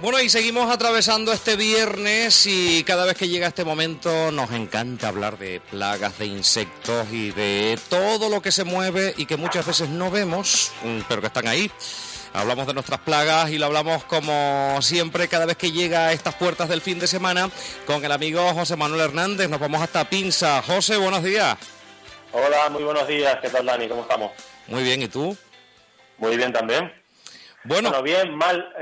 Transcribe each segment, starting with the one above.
Bueno, y seguimos atravesando este viernes y cada vez que llega este momento nos encanta hablar de plagas, de insectos y de todo lo que se mueve y que muchas veces no vemos, pero que están ahí. Hablamos de nuestras plagas y lo hablamos como siempre cada vez que llega a estas puertas del fin de semana con el amigo José Manuel Hernández. Nos vamos hasta Pinza. José, buenos días. Hola, muy buenos días. ¿Qué tal, Dani? ¿Cómo estamos? Muy bien, ¿y tú? Muy bien también. Bueno, bien, mal.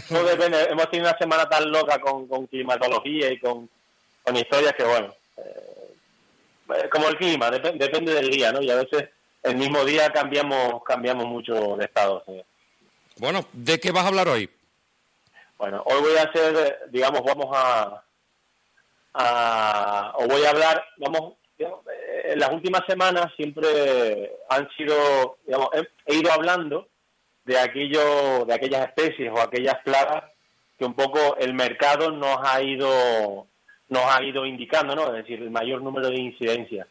No depende. Hemos tenido una semana tan loca con climatología y con historias que, bueno, como el clima, depende del día, ¿no? Y a veces el mismo día cambiamos mucho de estado. ¿Sí? Bueno, ¿de qué vas a hablar hoy? Bueno, hoy voy a hacer, digamos, voy a hablar, digamos, en las últimas semanas siempre han sido, digamos, he ido hablando de aquellas especies o aquellas plagas que un poco el mercado nos ha ido indicando, ¿no? Es decir, el mayor número de incidencias.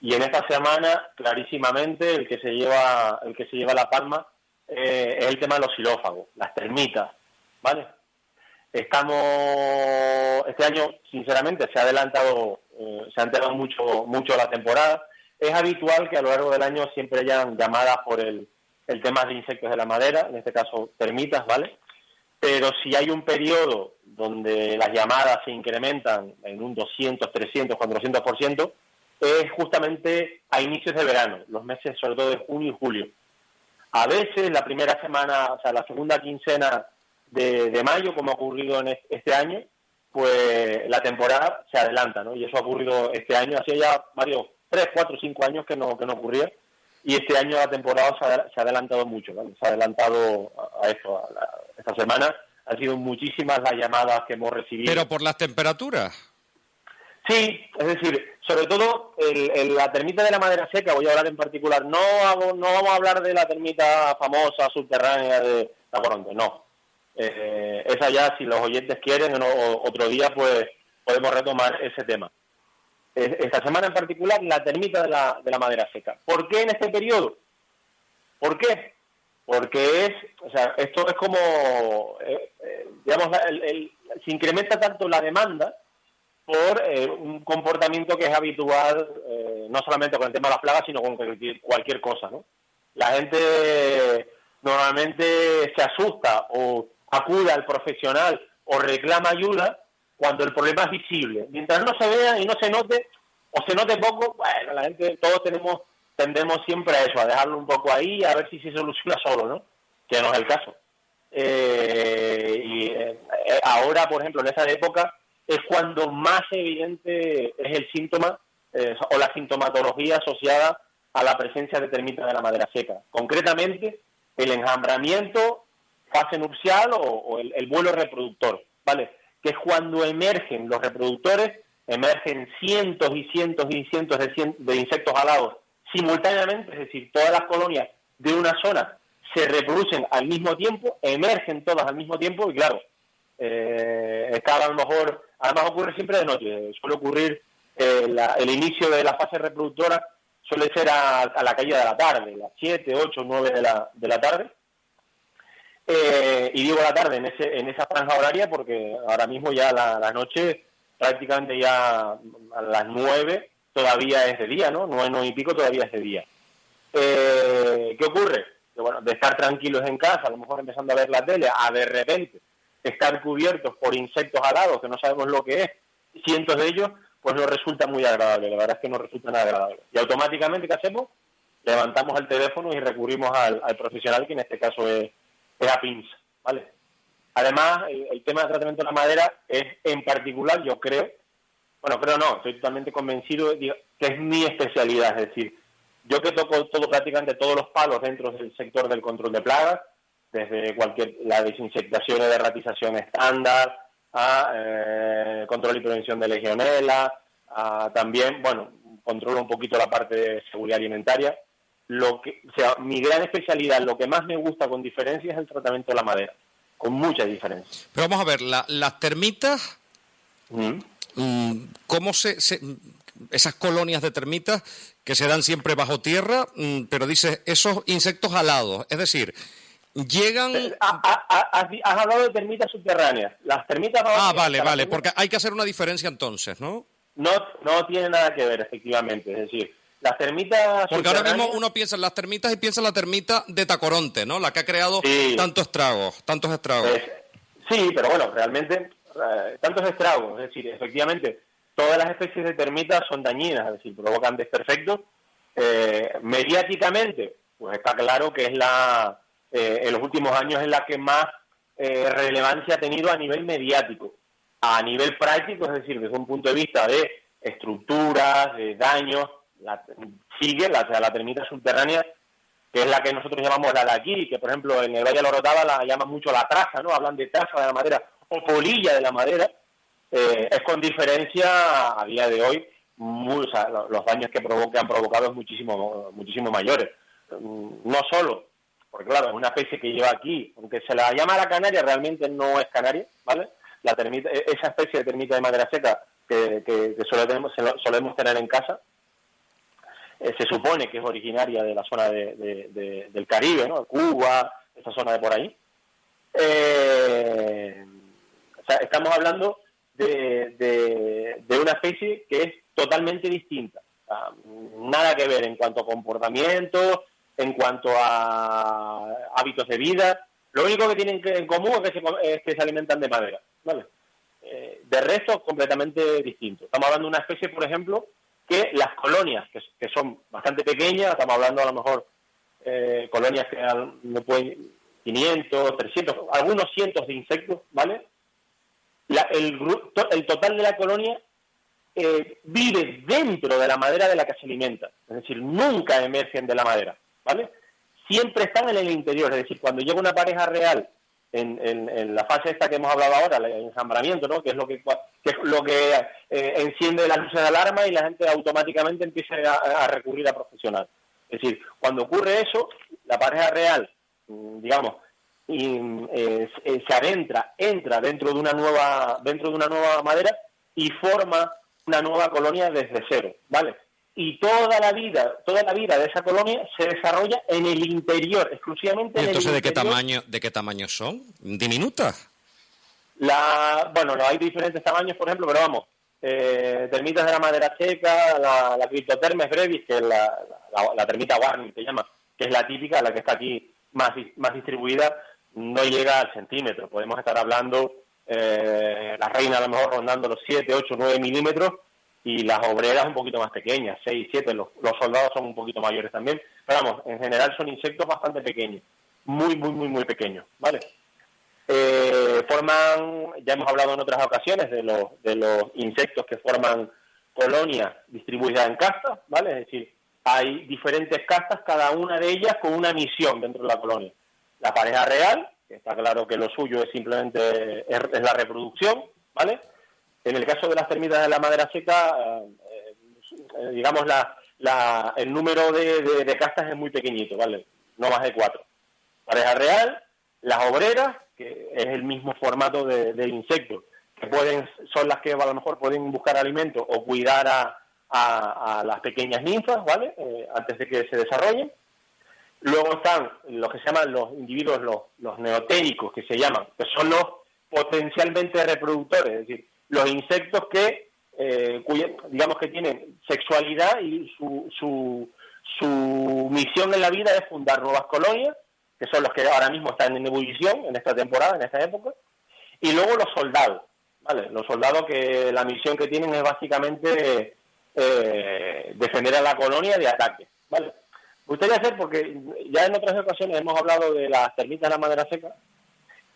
Y en esta semana, clarísimamente, el que se lleva la palma es el tema de los xilófagos, las termitas, ¿vale? Este año, sinceramente, se ha adelantado mucho la temporada. Es habitual que a lo largo del año siempre hayan llamadas por el tema de insectos de la madera, en este caso termitas, ¿vale? Pero si hay un periodo donde las llamadas se incrementan en un 200, 300, 400%, es justamente a inicios de verano, los meses sobre todo de junio y julio. A veces la primera semana, o sea, la segunda quincena de mayo, como ha ocurrido en este año, pues la temporada se adelanta, ¿no? Y eso ha ocurrido este año, hacía ya 3, 4, 5 años que no ocurría, y este año la temporada se ha adelantado mucho, ¿vale? Se ha adelantado a esto, esta semana han sido muchísimas las llamadas que hemos recibido. ¿Pero por las temperaturas? Sí, es decir, sobre todo la termita de la madera seca, voy a hablar en particular, no vamos a hablar de la termita famosa subterránea de la Coronte, no. Esa ya, si los oyentes quieren, otro día pues podemos retomar ese tema. Esta semana en particular, la termita de la madera seca. ¿Por qué en este periodo? ¿Por qué? Porque esto es como, digamos, se incrementa tanto la demanda por un comportamiento que es habitual, no solamente con el tema de las plagas, sino con cualquier cosa, ¿no? La gente normalmente se asusta o acude al profesional o reclama ayuda cuando el problema es visible. Mientras no se vea y no se note, o se note poco, bueno, la gente, todos tendemos siempre a eso, a dejarlo un poco ahí, a ver si se soluciona solo, ¿no? Que no es el caso. Ahora, por ejemplo, en esa época, es cuando más evidente es el síntoma o la sintomatología asociada a la presencia de termitas de la madera seca. Concretamente, el enjambramiento, fase nupcial o el vuelo reproductor, ¿vale? Que es cuando emergen los reproductores, emergen cientos y cientos y cientos de insectos alados simultáneamente, es decir, todas las colonias de una zona se reproducen al mismo tiempo, emergen todas al mismo tiempo y claro, a lo mejor, además ocurre siempre de noche, suele ocurrir el inicio de la fase reproductora suele ser a la caída de la tarde, las 7, 8, 9 de la tarde. Y digo la tarde en esa franja horaria porque ahora mismo ya la noche, prácticamente ya a las 9 todavía es de día, ¿no? 9 y pico todavía es de día. ¿Qué ocurre? Que, bueno, de estar tranquilos en casa, a lo mejor empezando a ver la tele, a de repente estar cubiertos por insectos alados que no sabemos lo que es, cientos de ellos, pues no resulta muy agradable, la verdad es que no resulta nada agradable. Y automáticamente, ¿qué hacemos? Levantamos el teléfono y recurrimos al profesional, que en este caso es a pinza, ¿vale? Además, el tema del tratamiento de la madera es, en particular, yo creo, estoy totalmente convencido de que es mi especialidad, es decir, yo que toco prácticamente todos los palos dentro del sector del control de plagas, desde la desinsectación y derratización estándar, a control y prevención de legionela, a también, controlo un poquito la parte de seguridad alimentaria. Mi gran especialidad, lo que más me gusta con diferencia es el tratamiento de la madera, con mucha diferencia. Pero vamos a ver, las termitas, ¿cómo esas colonias de termitas que se dan siempre bajo tierra, pero dices, esos insectos alados, es decir, Llegan... Has hablado de termitas subterráneas. Las termitas... Vale, porque hay que hacer una diferencia entonces, ¿no? No tiene nada que ver, efectivamente. Es decir, las termitas porque ahora mismo uno piensa en las termitas y piensa en la termita de Tacoronte, ¿no? La que ha creado tantos estragos. Sí, pero bueno, realmente tantos estragos. Es decir, efectivamente, todas las especies de termitas son dañinas, es decir, provocan desperfectos. Mediáticamente, pues está claro que es en los últimos años es la que más relevancia ha tenido a nivel mediático. A nivel práctico, es decir, desde un punto de vista de estructuras, de daños, sigue la termita subterránea, que es la que nosotros llamamos la de aquí, que por ejemplo en el Valle de la Orotava la llaman mucho la traza, ¿no? Hablan de traza de la madera o polilla de la madera. Es con diferencia a día de hoy, los daños que han provocado es muchísimo mayores. No solo, porque claro, es una especie que lleva aquí, aunque se la llama la canaria, realmente no es canaria, ¿vale? La termita, esa especie de termita de madera seca que solemos tener en casa, se supone que es originaria de la zona del Caribe, ¿no? Cuba, esa zona de por ahí. O sea, estamos hablando de una especie que es totalmente distinta. O sea, nada que ver en cuanto a comportamiento, en cuanto a hábitos de vida. Lo único que tienen en común es que se alimentan de madera, ¿vale? De resto, completamente distinto. Estamos hablando de una especie, por ejemplo, que las colonias, que son bastante pequeñas, estamos hablando a lo mejor colonias que no pueden 500, 300, algunos cientos de insectos, ¿vale? El total de la colonia vive dentro de la madera de la que se alimenta, es decir, nunca emergen de la madera, ¿vale? Siempre están en el interior, es decir, cuando llega una pareja real en la fase esta que hemos hablado ahora, el enjambramiento, ¿no? Que es lo que enciende las luces de alarma y la gente automáticamente empieza a recurrir a profesional. Es decir, cuando ocurre eso, la pareja real, digamos, entra dentro de una nueva madera y forma una nueva colonia desde cero, ¿vale? Y toda la vida de esa colonia se desarrolla en el interior, exclusivamente en el interior. Entonces, ¿de qué tamaño son? ¿Diminutas? Bueno, hay diferentes tamaños, por ejemplo, pero vamos, termitas de la madera seca, la Cryptotermes brevis, que es la termita warning, que se llama, que es la típica, la que está aquí más distribuida, no llega al centímetro. Podemos estar hablando, la reina a lo mejor rondando los 7, 8, 9 milímetros, y las obreras un poquito más pequeñas, 6, 7, los soldados son un poquito mayores también, pero vamos, en general son insectos bastante pequeños, muy pequeños, ¿vale? Ya hemos hablado en otras ocasiones de los insectos que forman colonias distribuidas en castas, ¿vale? Es decir, hay diferentes castas, cada una de ellas con una misión dentro de la colonia. La pareja real, que está claro que lo suyo es simplemente es la reproducción, ¿vale? En el caso de las termitas de la madera seca, digamos, el número de castas es muy pequeñito, ¿vale? No más de 4. Pareja real, las obreras, que es el mismo formato de insectos, que son las que a lo mejor pueden buscar alimento o cuidar a las pequeñas ninfas, ¿vale? Antes de que se desarrollen. Luego están los que se llaman los individuos, los neotéricos, que se llaman, que son los potencialmente reproductores, es decir, los insectos que, digamos que tienen sexualidad y su misión en la vida es fundar nuevas colonias, que son los que ahora mismo están en ebullición en esta temporada, en esta época, y luego los soldados, ¿vale? Los soldados que la misión que tienen es básicamente defender a la colonia de ataques, ¿vale? Me gustaría hacer, porque ya en otras ocasiones hemos hablado de las termitas de la madera seca,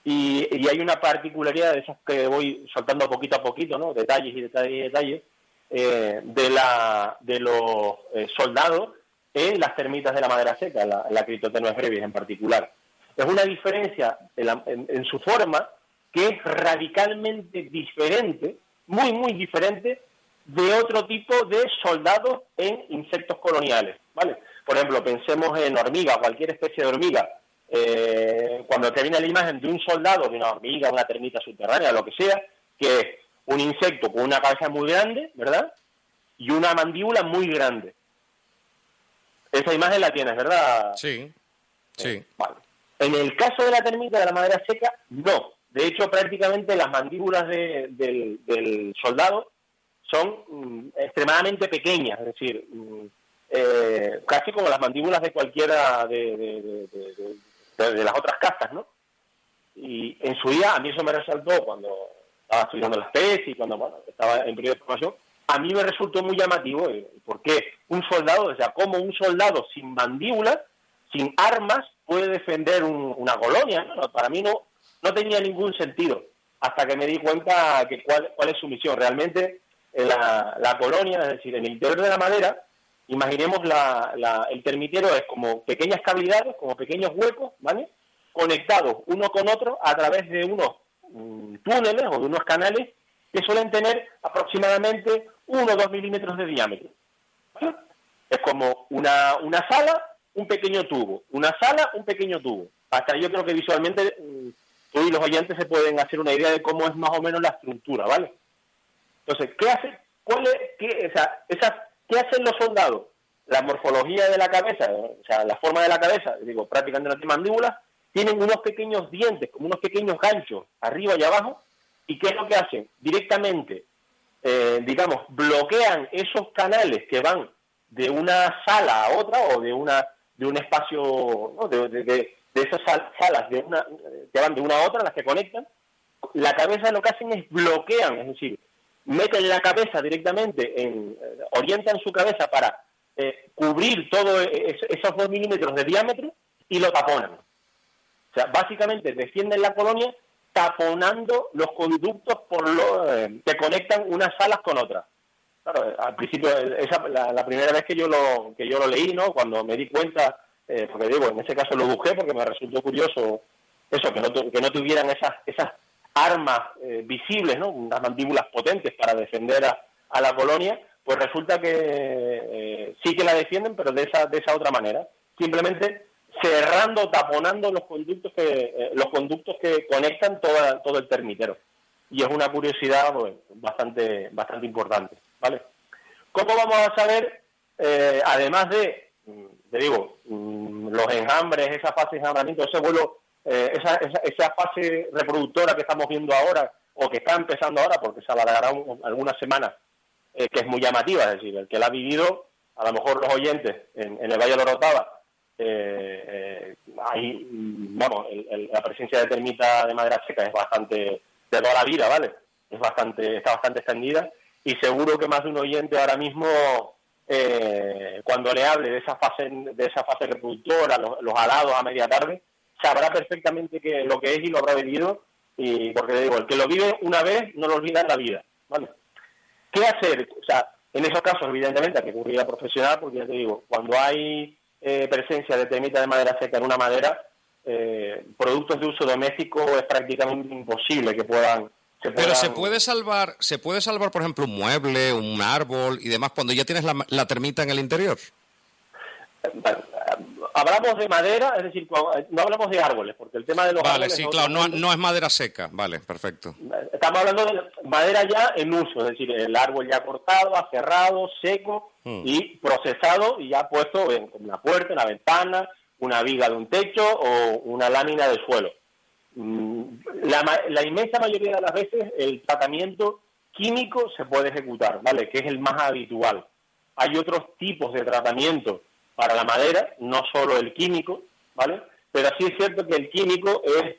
y hay una particularidad de esas que voy soltando poquito a poquito, ¿no? Detalles de los soldados en las termitas de la madera seca, la Cryptotermes brevis en particular. Es una diferencia en su forma que es radicalmente diferente, muy diferente, de otro tipo de soldados en insectos coloniales, ¿vale? Por ejemplo, pensemos en hormiga, cualquier especie de hormiga. Cuando te viene la imagen de un soldado, de una hormiga, una termita subterránea, lo que sea, que es un insecto con una cabeza muy grande, ¿verdad? Y una mandíbula muy grande. Esa imagen la tienes, ¿verdad? Sí. Vale. En el caso de la termita de la madera seca, no. De hecho, prácticamente las mandíbulas del soldado son extremadamente pequeñas, es decir, casi como las mandíbulas de cualquiera de las otras castas, ¿no? Y en su día, a mí eso me resaltó cuando estaba estudiando las tesis, cuando estaba en periodo de formación, a mí me resultó muy llamativo, porque un soldado, o sea, como un soldado sin mandíbulas, sin armas, puede defender una colonia, ¿no? Para mí no tenía ningún sentido, hasta que me di cuenta que cuál es su misión. Realmente, la colonia, es decir, en el interior de la madera, imaginemos el termitero es como pequeñas cavidades, como pequeños huecos, ¿vale?, conectados uno con otro a través de unos túneles o de unos canales que suelen tener aproximadamente 1 o 2 milímetros de diámetro, ¿vale? Es como una sala, un pequeño tubo, una sala, un pequeño tubo. Hasta yo creo que visualmente tú y los oyentes se pueden hacer una idea de cómo es más o menos la estructura, ¿vale? Entonces, ¿qué hace? ¿Qué hacen los soldados? La morfología de la cabeza, o sea, la forma de la cabeza, digo, prácticamente no tiene mandíbulas, tienen unos pequeños dientes, como unos pequeños ganchos, arriba y abajo, y ¿qué es lo que hacen? Directamente, digamos, bloquean esos canales que van de una sala a otra, o de un espacio, ¿no?, de esas salas que van de una a otra, las que conectan. La cabeza lo que hacen es bloquean, es decir, meten la cabeza directamente, orientan su cabeza para cubrir todos esos 2 milímetros de diámetro y lo taponan. O sea, básicamente defienden la colonia taponando los conductos que conectan unas salas con otras. Claro, al principio, la primera vez que yo lo leí, ¿no?, cuando me di cuenta, porque digo, en ese caso lo busqué porque me resultó curioso eso, que no tuvieran esas armas visibles, ¿no?, unas mandíbulas potentes para defender a la colonia, pues resulta que sí que la defienden, pero de esa otra manera, simplemente cerrando, taponando los conductos que conectan todo el termitero. Y es una curiosidad, pues, bastante importante, ¿vale? ¿Cómo vamos a saber, además te digo, los enjambres, esa fase de enjambramiento, ese vuelo, esa fase reproductora que estamos viendo ahora, o que está empezando ahora, porque se alargará algunas semanas, que es muy llamativa, es decir, el que la ha vivido, a lo mejor los oyentes en el Valle de la Orotava, ahí, vamos, la presencia de termita de madera seca es bastante, de toda la vida, ¿vale? Está bastante extendida, y seguro que más de un oyente ahora mismo, cuando le hable de esa fase reproductora, los alados a media tarde, sabrá perfectamente lo que es y lo habrá vivido, y porque digo, el que lo vive una vez no lo olvida en la vida, ¿vale? ¿Qué hacer? O sea, en esos casos, evidentemente, hay que recurrir a profesional, porque ya te digo, cuando hay presencia de termita de madera seca en una madera, productos de uso doméstico es prácticamente imposible que puedan... Pero se puede salvar, por ejemplo, un mueble, un árbol y demás cuando ya tienes la termita en el interior. Hablamos de madera, es decir, no hablamos de árboles, porque el tema de los árboles... Vale, sí, claro, no es madera seca, vale, perfecto. Estamos hablando de madera ya en uso, es decir, el árbol ya cortado, aserrado, seco y procesado y ya puesto en una puerta, una ventana, una viga de un techo o una lámina de suelo. La inmensa mayoría de las veces el tratamiento químico se puede ejecutar, ¿vale?, que es el más habitual. Hay otros tipos de tratamiento para la madera, no solo el químico, ¿vale? Pero sí es cierto que el químico es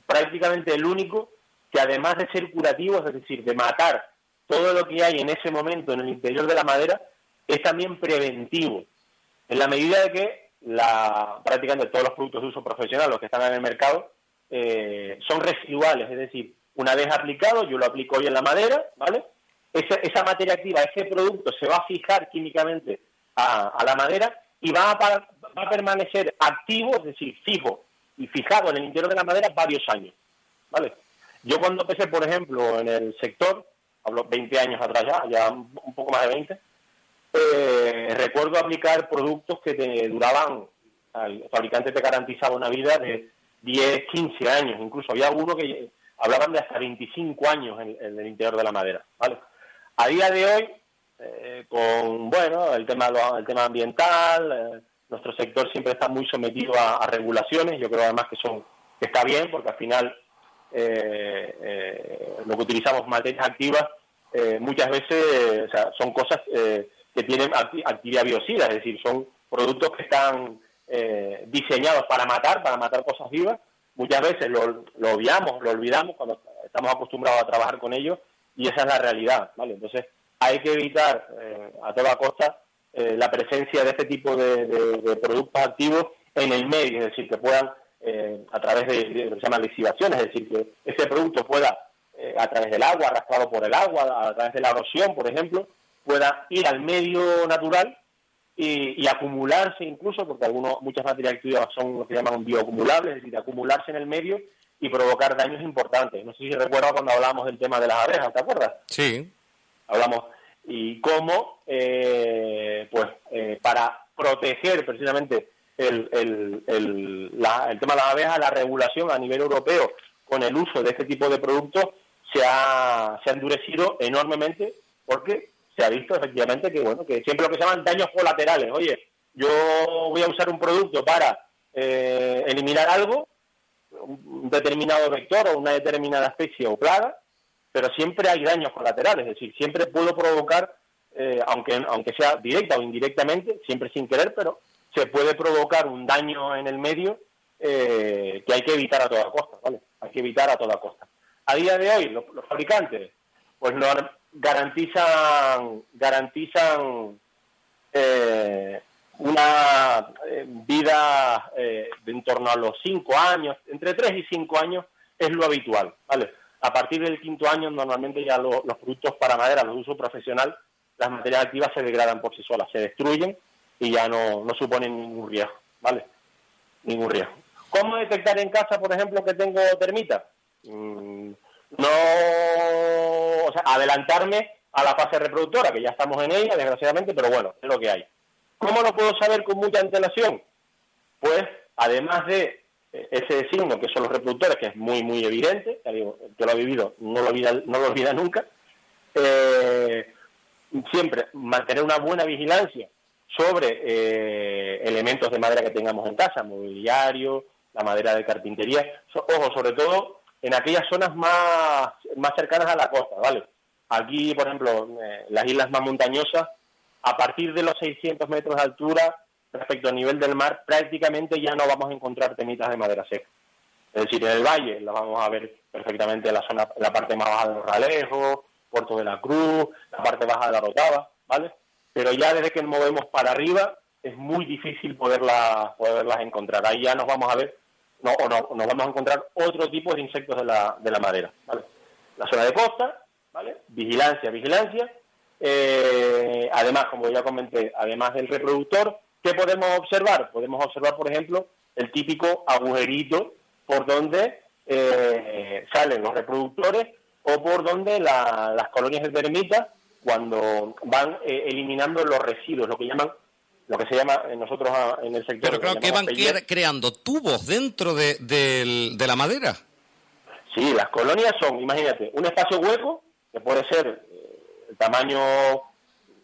prácticamente el único que, además de ser curativo, es decir, de matar todo lo que hay en ese momento en el interior de la madera, es también preventivo, en la medida de que prácticamente todos los productos de uso profesional, los que están en el mercado, son residuales, es decir, una vez aplicado, yo lo aplico hoy en la madera, ¿vale? Esa materia activa, ese producto se va a fijar químicamente a la madera y va a permanecer activo, es decir, fijo y fijado en el interior de la madera varios años, ¿vale? Yo cuando empecé, por ejemplo, en el sector, hablo 20 años atrás ya un poco más de 20, recuerdo aplicar productos que te duraban, el fabricante te garantizaba una vida de 10, 15 años, incluso había uno que hablaban de hasta 25 años en el interior de la madera, ¿vale? A día de hoy, con el tema ambiental, Nuestro sector siempre está muy sometido a regulaciones. Yo creo además que está bien, porque al final lo que utilizamos, materias activas, muchas veces son cosas que tienen actividad biocida, es decir, son productos que están diseñados para matar cosas vivas. Muchas veces lo olvidamos cuando estamos acostumbrados a trabajar con ellos, y esa es la realidad, ¿vale? Entonces hay que evitar a toda costa la presencia de este tipo de productos activos en el medio, es decir, que puedan, a través de lo que se llaman lisivaciones, es decir, que ese producto pueda, a través del agua, arrastrado por el agua, a través de la erosión, por ejemplo, pueda ir al medio natural y acumularse incluso, porque muchas materias activas son lo que llaman bioacumulables, es decir, acumularse en el medio y provocar daños importantes. No sé si recuerdas cuando hablamos del tema de las abejas, ¿te acuerdas? Sí. Hablamos y cómo, para proteger precisamente el tema de las abejas, la regulación a nivel europeo con el uso de este tipo de productos se ha endurecido enormemente, porque se ha visto efectivamente que siempre lo que se llaman daños colaterales. Oye, yo voy a usar un producto para eliminar algo, un determinado vector o una determinada especie o plaga, pero siempre hay daños colaterales, es decir, siempre puedo provocar, aunque sea directa o indirectamente, siempre sin querer, pero se puede provocar un daño en el medio que hay que evitar a toda costa, ¿vale? Hay que evitar a toda costa. A día de hoy, los fabricantes, pues no garantizan una vida de en torno a los 5 años, entre 3 y 5 años es lo habitual, ¿vale? A partir del 5.º año, normalmente ya los productos para madera, los de uso profesional, las materias activas se degradan por sí solas, se destruyen y ya no suponen ningún riesgo, ¿vale? Ningún riesgo. ¿Cómo detectar en casa, por ejemplo, que tengo termitas? Adelantarme a la fase reproductora, que ya estamos en ella, desgraciadamente, pero bueno, es lo que hay. ¿Cómo lo puedo saber con mucha antelación? Pues, además de ese signo que son los reproductores, que es muy, muy evidente, ya digo, el que lo ha vivido no lo olvida nunca, siempre mantener una buena vigilancia sobre elementos de madera que tengamos en casa, mobiliario, la madera de carpintería, ojo, sobre todo en aquellas zonas más cercanas a la costa, ¿vale? Aquí, por ejemplo, las islas más montañosas, a partir de los 600 metros de altura, respecto al nivel del mar, prácticamente ya no vamos a encontrar temitas de madera seca. Es decir, en el valle las vamos a ver perfectamente en la parte más baja de los Ralejos, Puerto de la Cruz, la parte baja de la Rotava, ¿vale? Pero ya desde que nos movemos para arriba es muy difícil poderlas encontrar. Ahí ya nos vamos a ver, nos vamos a encontrar otro tipo de insectos de la madera, ¿vale? La zona de costa, ¿vale? Vigilancia. Además, como ya comenté, además del reproductor, ¿qué podemos observar? Podemos observar, por ejemplo, el típico agujerito por donde salen los reproductores o por donde las colonias de termitas, cuando van eliminando los residuos, lo que se llama nosotros en el sector... Pero claro, que van creando tubos dentro de la madera. Sí, las colonias son, imagínate, un espacio hueco, que puede ser el tamaño...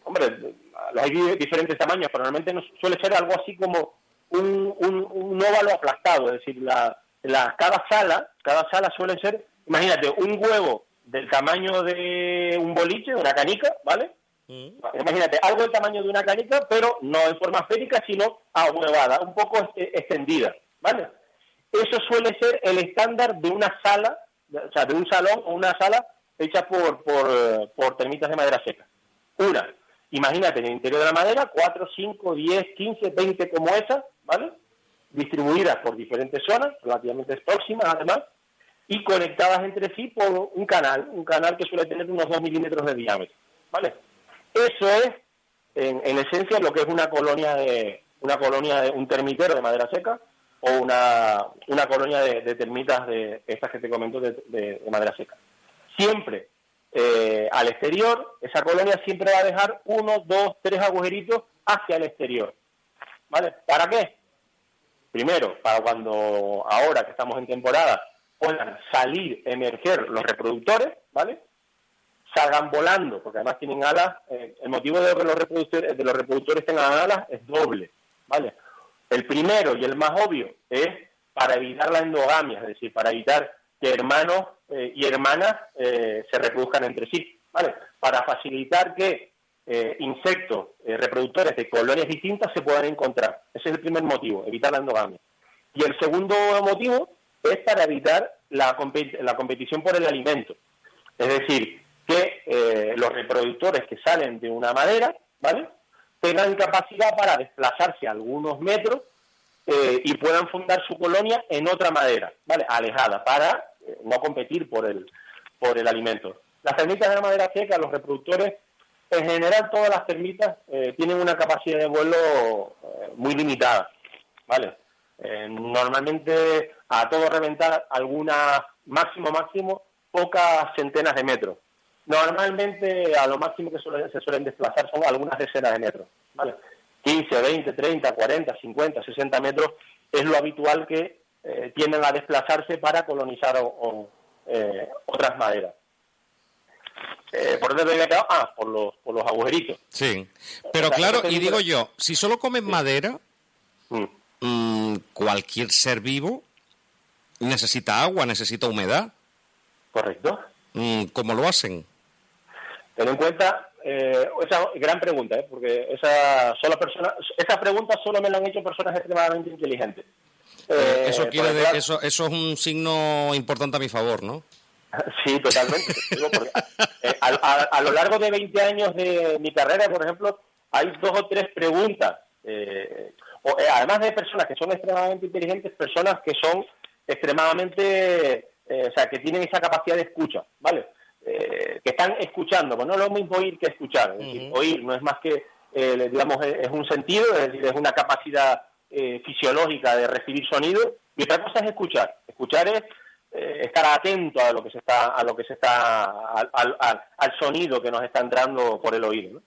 Hombre, hay diferentes tamaños, pero normalmente suele ser algo así como un óvalo aplastado, es decir, cada sala suele ser, imagínate, un huevo del tamaño de un boliche, de una canica, ¿vale? Imagínate, algo del tamaño de una canica, pero no en forma esférica, sino ahuevada, un poco extendida, ¿vale? Eso suele ser el estándar de una sala, o sea, de un salón o una sala hecha por termitas de madera seca. Imagínate, en el interior de la madera, 4, 5, 10, 15, 20 como esa, ¿vale? Distribuidas por diferentes zonas, relativamente próximas además, y conectadas entre sí por un canal que suele tener unos 2 milímetros de diámetro, ¿vale? Eso es, en esencia, lo que es una colonia de un termitero de madera seca o una colonia de termitas de estas que te comento de madera seca. Siempre al exterior, esa colonia siempre va a dejar 1, 2, 3 agujeritos hacia el exterior, ¿vale? ¿Para qué? Primero, para cuando, ahora que estamos en temporada, puedan emerger los reproductores, ¿vale? Salgan volando, porque además tienen alas. El motivo de que los reproductores tengan alas es doble, ¿vale? El primero y el más obvio es para evitar la endogamia, es decir, para evitar que hermanos y hermanas se reproduzcan entre sí, ¿vale? Para facilitar que insectos reproductores de colonias distintas se puedan encontrar. Ese es el primer motivo, evitar la endogamia. Y el segundo motivo es para evitar la competición por el alimento. Es decir, que los reproductores que salen de una madera, ¿vale?, tengan capacidad para desplazarse algunos metros y puedan fundar su colonia en otra madera, ¿vale?, alejada, para no competir por el alimento. Las termitas de la madera seca, los reproductores, en general todas las termitas tienen una capacidad de vuelo muy limitada, ¿vale? Normalmente a todo reventar algunas, máximo, pocas centenas de metros. Normalmente a lo máximo que se suelen desplazar son algunas decenas de metros, ¿vale? 15, 20, 30, 40, 50, 60 metros es lo habitual que tienden a desplazarse para colonizar otras maderas. ¿Por dónde me he quedado? Por los agujeritos. Sí, pero claro, y digo yo, si solo comen madera, cualquier ser vivo necesita agua, necesita humedad. Correcto. ¿Cómo lo hacen? Ten en cuenta, esa gran pregunta, porque esa pregunta solo me la han hecho personas extremadamente inteligentes. Eso es un signo importante a mi favor, ¿no? Sí, totalmente. Digo, porque, a lo largo de 20 años de mi carrera, por ejemplo, hay 2 o 3 preguntas. Además de personas que son extremadamente inteligentes, personas que son extremadamente, que tienen esa capacidad de escucha, ¿vale? Que están escuchando, pues no es lo mismo oír que escuchar. Es decir, oír no es más que, digamos, es un sentido, es decir, es una capacidad fisiológica de recibir sonido, y otra cosa es escuchar. Escuchar es estar atento a lo que se está, al sonido que nos está entrando por el oído, ¿no?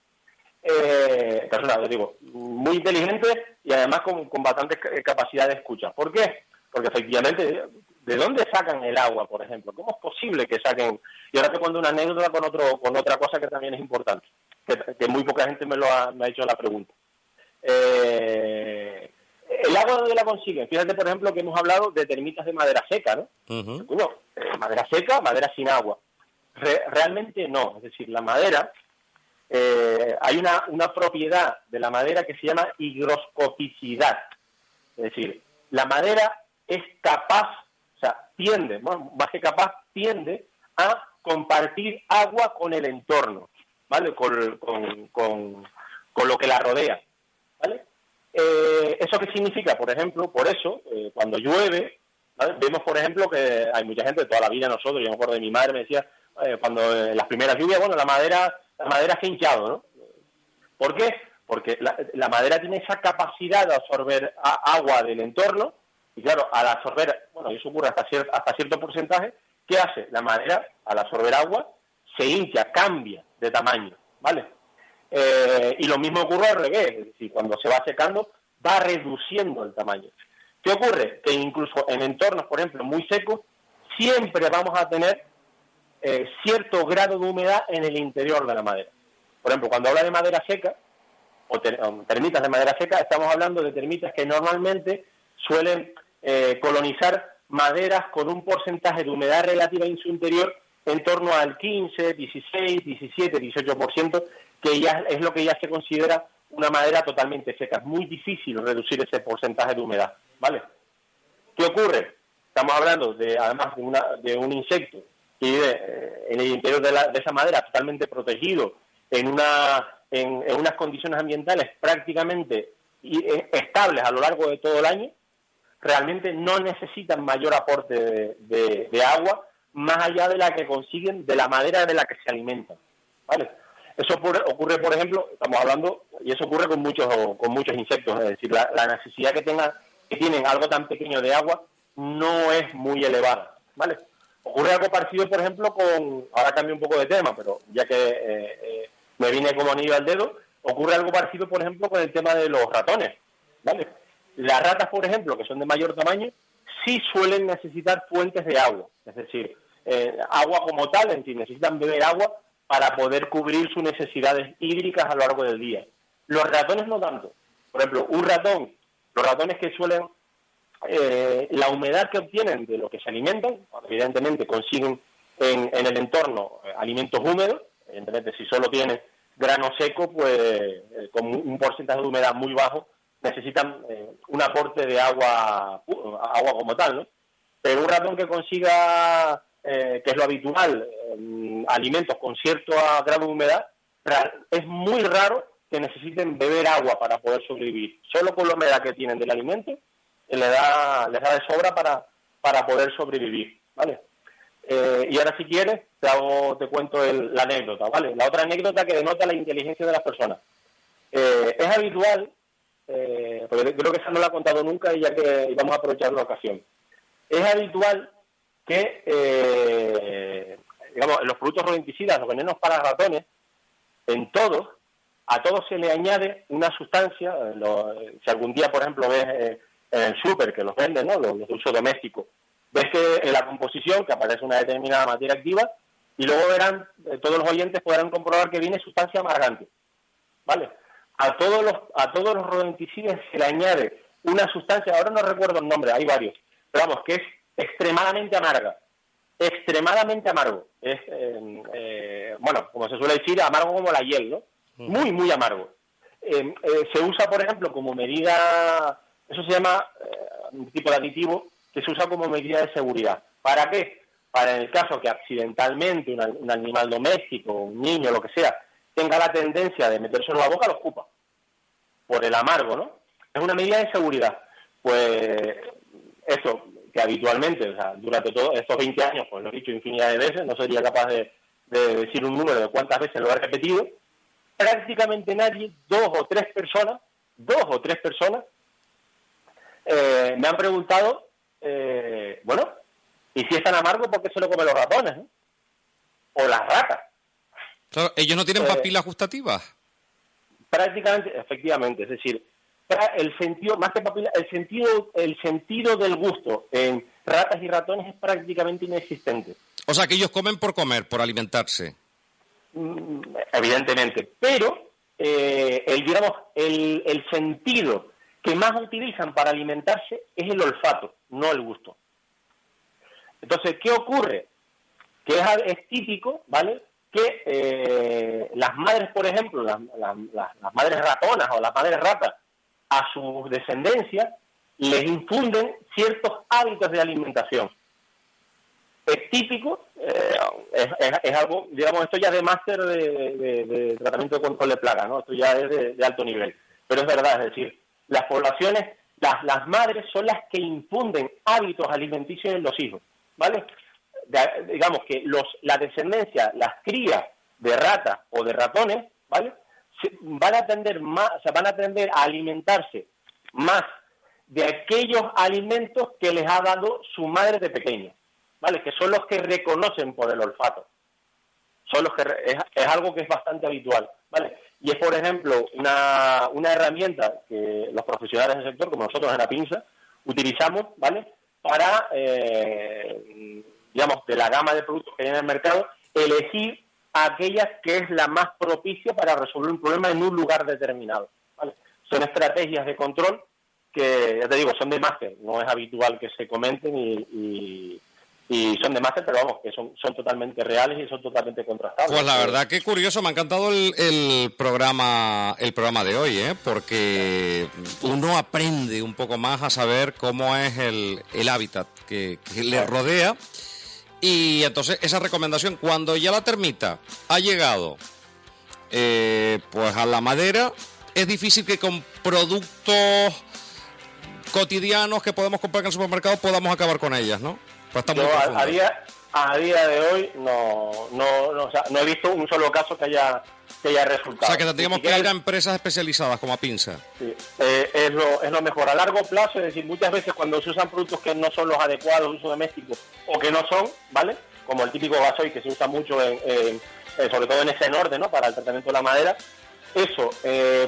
Personas, digo, muy inteligentes y además con bastante capacidad de escucha. ¿Por qué? Porque efectivamente, ¿de dónde sacan el agua, por ejemplo? ¿Cómo es posible que saquen? Y ahora te cuento una anécdota con otra cosa que también es importante, que muy poca gente me ha hecho la pregunta. ¿El agua dónde la consiguen? Fíjate, por ejemplo, que hemos hablado de termitas de madera seca, ¿no? Madera seca, madera sin agua. Realmente no. Es decir, la madera, hay una propiedad de la madera que se llama higroscopicidad. Es decir, la madera es capaz, tiende, más que capaz, tiende a compartir agua con el entorno, ¿vale? Con lo que la rodea, ¿vale? ¿Eso qué significa? Por ejemplo, por eso, cuando llueve, ¿vale?, vemos, por ejemplo, que hay mucha gente, toda la vida nosotros, yo me acuerdo de mi madre, me decía, cuando en las primeras lluvias, la madera se ha hinchado, ¿no? ¿Por qué? Porque la madera tiene esa capacidad de absorber agua del entorno, y claro, al absorber, y eso ocurre hasta cierto porcentaje, ¿qué hace? La madera, al absorber agua, se hincha, cambia de tamaño, ¿vale? Y lo mismo ocurre al revés, es decir, cuando se va secando, va reduciendo el tamaño. ¿Qué ocurre? Que incluso en entornos, por ejemplo, muy secos, siempre vamos a tener cierto grado de humedad en el interior de la madera. Por ejemplo, cuando habla de madera seca, o termitas de madera seca, estamos hablando de termitas que normalmente suelen colonizar maderas con un porcentaje de humedad relativa en su interior en torno al 15, 16, 17, 18%, que ya es lo que ya se considera una madera totalmente seca. Es muy difícil reducir ese porcentaje de humedad, ¿vale? ¿Qué ocurre? Estamos hablando además de un insecto que vive en el interior de esa madera totalmente protegido, en unas condiciones ambientales prácticamente estables a lo largo de todo el año. Realmente no necesitan mayor aporte de agua más allá de la que consiguen de la madera de la que se alimentan, ¿vale? Eso ocurre, por ejemplo, estamos hablando, y eso ocurre con muchos insectos, es decir, la necesidad que tienen algo tan pequeño de agua no es muy elevada, ¿vale? Ocurre algo parecido, por ejemplo, ahora cambio un poco de tema, pero ya que me viene como anillo al dedo, ocurre algo parecido, por ejemplo, con el tema de los ratones, ¿vale? Las ratas, por ejemplo, que son de mayor tamaño, sí suelen necesitar fuentes de agua, es decir, agua como tal, es decir, necesitan beber agua para poder cubrir sus necesidades hídricas a lo largo del día. Los ratones no tanto. Por ejemplo, un ratón Los ratones que suelen, la humedad que obtienen de lo que se alimentan, evidentemente consiguen en el entorno alimentos húmedos, evidentemente si solo tienen grano seco, pues con un porcentaje de humedad muy bajo, necesitan un aporte de agua como tal, ¿no? Pero un ratón que consiga, que es lo habitual, alimentos con cierto grado de humedad, es muy raro que necesiten beber agua para poder sobrevivir. Solo con la humedad que tienen del alimento les da de sobra para poder sobrevivir, ¿vale? Y ahora si quieres te cuento la anécdota, ¿vale? La otra anécdota que denota la inteligencia de las personas. Es habitual, porque creo que esa no la he contado nunca y ya que vamos a aprovechar la ocasión. Es habitual que, digamos, los productos rodenticidas, los venenos para ratones, a todos se le añade una sustancia. Si algún día, por ejemplo, ves en el súper que los venden, ¿no? Los de uso doméstico, ves que en la composición que aparece una determinada materia activa y luego verán, todos los oyentes podrán comprobar que viene sustancia amargante, ¿vale? A todos los rodenticidas se le añade una sustancia, ahora no recuerdo el nombre, hay varios, pero vamos, que es extremadamente amarga, extremadamente amargo. Es, bueno, como se suele decir, amargo como la hiel, ¿no? Muy, muy amargo. Se usa, por ejemplo, como medida, eso se llama un tipo de aditivo que se usa como medida de seguridad. ¿Para qué? Para en el caso que accidentalmente un animal doméstico, un niño, lo que sea, tenga la tendencia de meterse en la boca, lo escupa. Por el amargo, ¿no? Es una medida de seguridad. Pues eso, que habitualmente, o sea, durante todos estos 20 años, pues lo he dicho infinidad de veces, no sería capaz de decir un número de cuántas veces lo he repetido, prácticamente nadie, dos o tres personas, me han preguntado, bueno, ¿y si es tan amargo, por qué se lo comen los ratones? ¿Eh? O las ratas. Claro, ellos no tienen papilas gustativas. Prácticamente, efectivamente, es decir, el sentido, más que papila, el sentido del gusto en ratas y ratones es prácticamente inexistente. O sea, que ellos comen por comer, por alimentarse. Evidentemente, pero el sentido que más utilizan para alimentarse es el olfato, no el gusto. Entonces, ¿qué ocurre? Que es típico, ¿vale?, que las madres, por ejemplo, las madres ratonas o las madres ratas, a su descendencia les infunden ciertos hábitos de alimentación. Es típico, es algo, digamos, esto ya de máster de tratamiento de control de plagas, ¿no? Esto ya es de alto nivel. Pero es verdad, es decir, las poblaciones, las madres son las que infunden hábitos alimenticios en los hijos, ¿vale? Digamos que la descendencia, las crías de ratas o de ratones, ¿vale?, van a tender a alimentarse más de aquellos alimentos que les ha dado su madre de pequeño, ¿vale?, que son los que reconocen por el olfato. Son los que es algo que es bastante habitual, ¿vale? Y es, por ejemplo, una herramienta que los profesionales del sector, como nosotros en la pinza, utilizamos, ¿vale?, para, digamos, de la gama de productos que hay en el mercado, elegir aquellas que es la más propicia para resolver un problema en un lugar determinado, ¿vale? Son estrategias de control que, ya te digo, son de máster, no es habitual que se comenten y son de máster, pero vamos, que son totalmente reales y son totalmente contrastables. Pues la verdad que curioso, me ha encantado el programa de hoy, porque uno aprende un poco más a saber cómo es el hábitat que le rodea. Y entonces esa recomendación, cuando ya la termita ha llegado pues a la madera, es difícil que con productos cotidianos que podemos comprar en el supermercado podamos acabar con ellas, ¿no? Pues está muy profundo. A día de hoy o sea, no he visto un solo caso que haya resultado. O sea, que tendríamos que ir a empresas especializadas como a Pinza. Sí, es lo mejor a largo plazo. Es decir, muchas veces cuando se usan productos que no son los adecuados de uso doméstico o que no son, ¿vale?, como el típico gasoil que se usa mucho sobre todo en ese norte, ¿no?, para el tratamiento de la madera. Eso,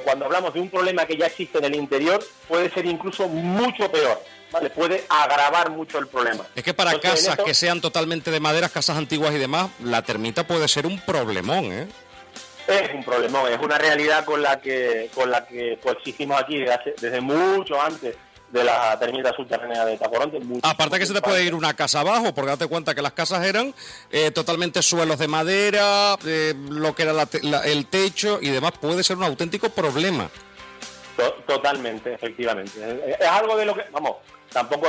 cuando hablamos de un problema que ya existe en el interior, puede ser incluso mucho peor, ¿vale? Puede agravar mucho el problema. Es que para casas que sean totalmente de madera, casas antiguas y demás, la termita puede ser un problemón, ¿eh? es un problemón, es una realidad con la que coexistimos aquí desde mucho antes de la termita subterránea de Tacoronte. Aparte que se te puede ir una casa abajo, porque date cuenta que las casas eran totalmente suelos de madera, lo que era el techo y demás, puede ser un auténtico problema. Totalmente, efectivamente. Es algo de lo que, vamos, tampoco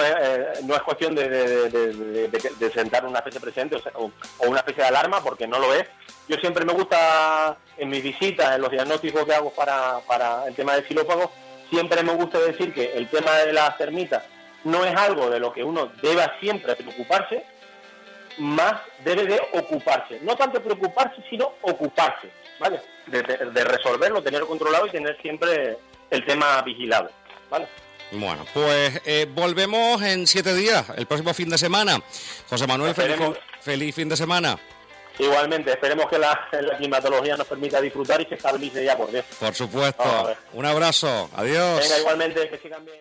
no es cuestión de sentar una especie de precedente o una especie de alarma, porque no lo es. Yo siempre me gusta, en mis visitas, en los diagnósticos que hago para el tema de xilófagos, siempre me gusta decir que el tema de las termitas no es algo de lo que uno deba siempre preocuparse, más debe de ocuparse. No tanto preocuparse, sino ocuparse, ¿vale? De resolverlo, tenerlo controlado y tener siempre el tema vigilado, ¿vale? Bueno, pues volvemos en 7 días, el próximo fin de semana. José Manuel, feliz fin de semana. Igualmente, esperemos que la climatología nos permita disfrutar y se estabilice ya, por Dios. Por supuesto. Un abrazo. Adiós. Venga, igualmente, que sigan bien.